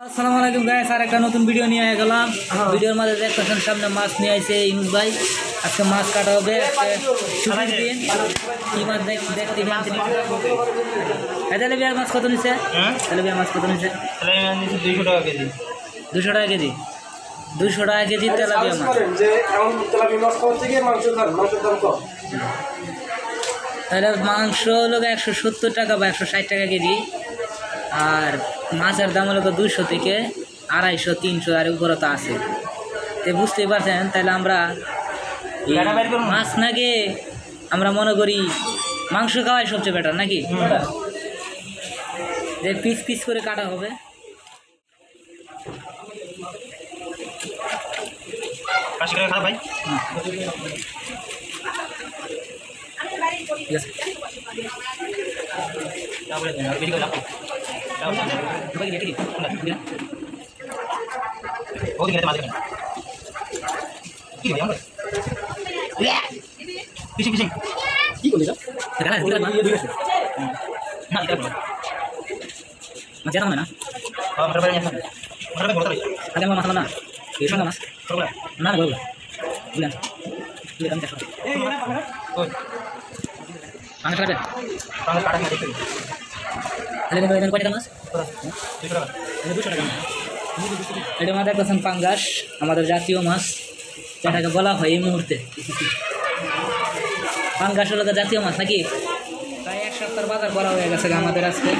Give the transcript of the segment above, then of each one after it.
আসসালামু আলাইকুম গাইস, আর একটা নতুন ভিডিও নিয়ে গেলাম। ভিডিওর মধ্যে দেখতেছেন সামনে মাছ নিয়ে আসছে ইউনুস ভাই। আজকে মাছ কাটা হবে, ছুটির দিন। কি মাছ দেখতে তেলাপিয়ার মাছ কত নিচ্ছে? তেলাপিয়ার মাছ কত নিচ্ছে? 200 টাকা কেজি। 200 টাকা কেজি? 200 টাকা কেজি তেলাপিয়া মাছ। তাহলে মাংস হলো 170 টাকা বা 160 টাকা কেজি, আর মাছের দাম হলো 200 থেকে 250, 300 আর উপরে তো আছে। তো বুঝতেই পারছেন, তাহলে আমরা মাছ নাকি আমরা মনে করি মাংস খাওয়াই সবচেয়ে বেটার নাকি? যে পিস পিস করে কাটা হবে। ভাই ঠিক আছে, এটা আমাদের দেখতেছেন পাঙ্গাস, আমাদের জাতীয় মাছ, যেটাকে বলা হয় এই মুহূর্তে পাঙ্গাস হলো জাতীয় মাছ নাকি? তাই এক সপ্তাহ বাজার করা হয়ে গেছে আমাদের আজকে।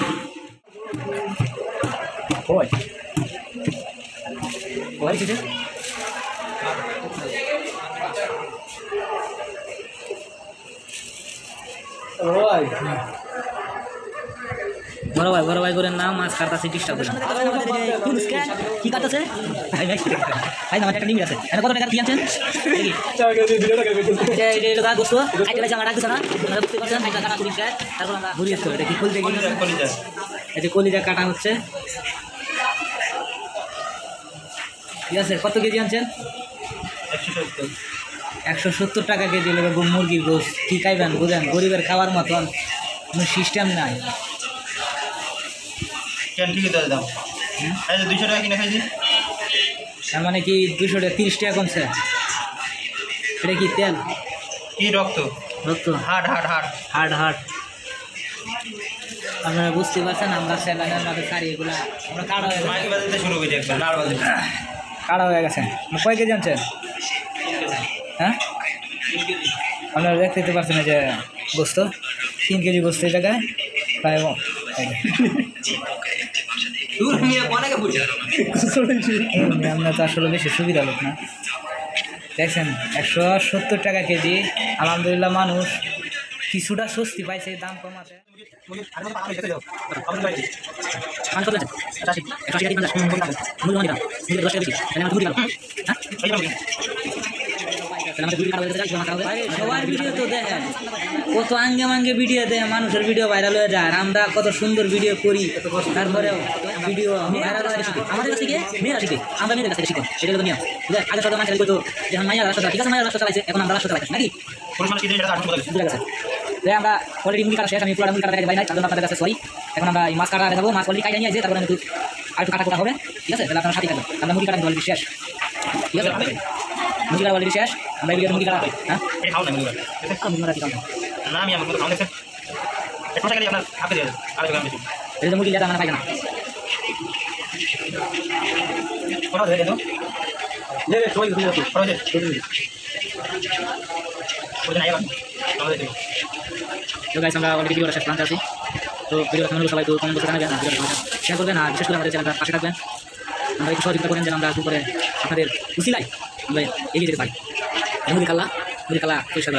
বড় ভাই করে না মাছ কাটতেছে, ডিস্টার্ব করে কি কাটতেছে? একটা নিমি আছে, কত টাকা কি আনছেন? কলিজা কাটা হচ্ছে, ঠিক আছে। কত কেজি আনছেন? 170 টাকা কেজি মুরগির গোস। কি খাইবেন বুঝেন, গরিবের খাওয়ার মতন কোনো সিস্টেম নাই। তার মানে কি 200 টাকা 30 টাকা কমছে? এটা কি তেল? কি রক্ত? রক্ত, হাট হাট হাট হাট হাট। আপনারা বুঝতে পারছেন, আমরা স্যালানের মাঝে সারি এগুলা আমরা কাটা হয়ে গেছে, শুরু করে একবার কাটা হয়ে গেছে। কয় কেজি আনছেন? হ্যাঁ, আপনারা দেখতে পাচ্ছেন যে গোস্ত 3 কেজি গোস্ত এই জায়গায় প্রায়। আমরা তো আসলে বেশি সুবিধা লোক না। দেখছেন 170 টাকা কেজি। আলহামদুলিল্লাহ মানুষ কিছুটা স্বস্তি পাইছে দাম কমাতে। সবার ভিডিও তো দেখেন, কত আঙ্গে মাঙ্গে ভিডিও দেয়, মানুষের ভিডিও ভাইরাল হয়ে যায়। আমরা কত সুন্দর ভিডিও করি, তারপরেও ভিডিও ভাইরাল হয়ে শিখি। আমাদের কাছে গিয়ে মেয়েরা শিখে, আমরা মেয়েদের কাছে শিখি। এটা হলো নিয়ম। আগে সব মানুষ করতো যখন মাইয়া রাস্তা চালাই, ঠিক আছে মাইয়া রাস্তা চালাইছে, এখন আমরা রাস্তা চালাইছি নাকি? আমরা অলরেডি মুরগি কাটা শেষ, আমি পুরো মুরগি কাটা দেখাই নাই, তার জন্য আপনাদের কাছে সরি। এখন আমরা এই মাছ কাটা দেখাবো, মাছ অলরেডি কাটা নিয়ে আসে, তারপরে একটু আর একটু কাটা কোটা হবে, ঠিক আছে? তাহলে আপনারা সাথে থাকবেন। আমরা মুরগি কাটা অলরেডি শেষ, ঠিক আছে? মুরগি কাটা অলরেডি শেষ, আমরা এই ভিডিওতে মুরগি কাটা। হ্যাঁ, এটা মুরগি লেটা আমরা পাই না। তো গাইস, আমরা অলরেডি ভিডিওটা শেষ প্রান্তে আছি। তো ভিডিওটা কেমন হলো সবাই তো কমেন্ট বক্সে জানাবেন, আর ভিডিওটা শেয়ার করবেন, আর বিশেষ করে আমাদের চ্যানেলটা পাশে থাকবেন। আমরা একটু সহযোগিতা করেন যেন আমরা একটু করে আপনাদের উচিলাই আমরা এগিয়ে যেতে পারি। মুরগি কালা পরিষ্কার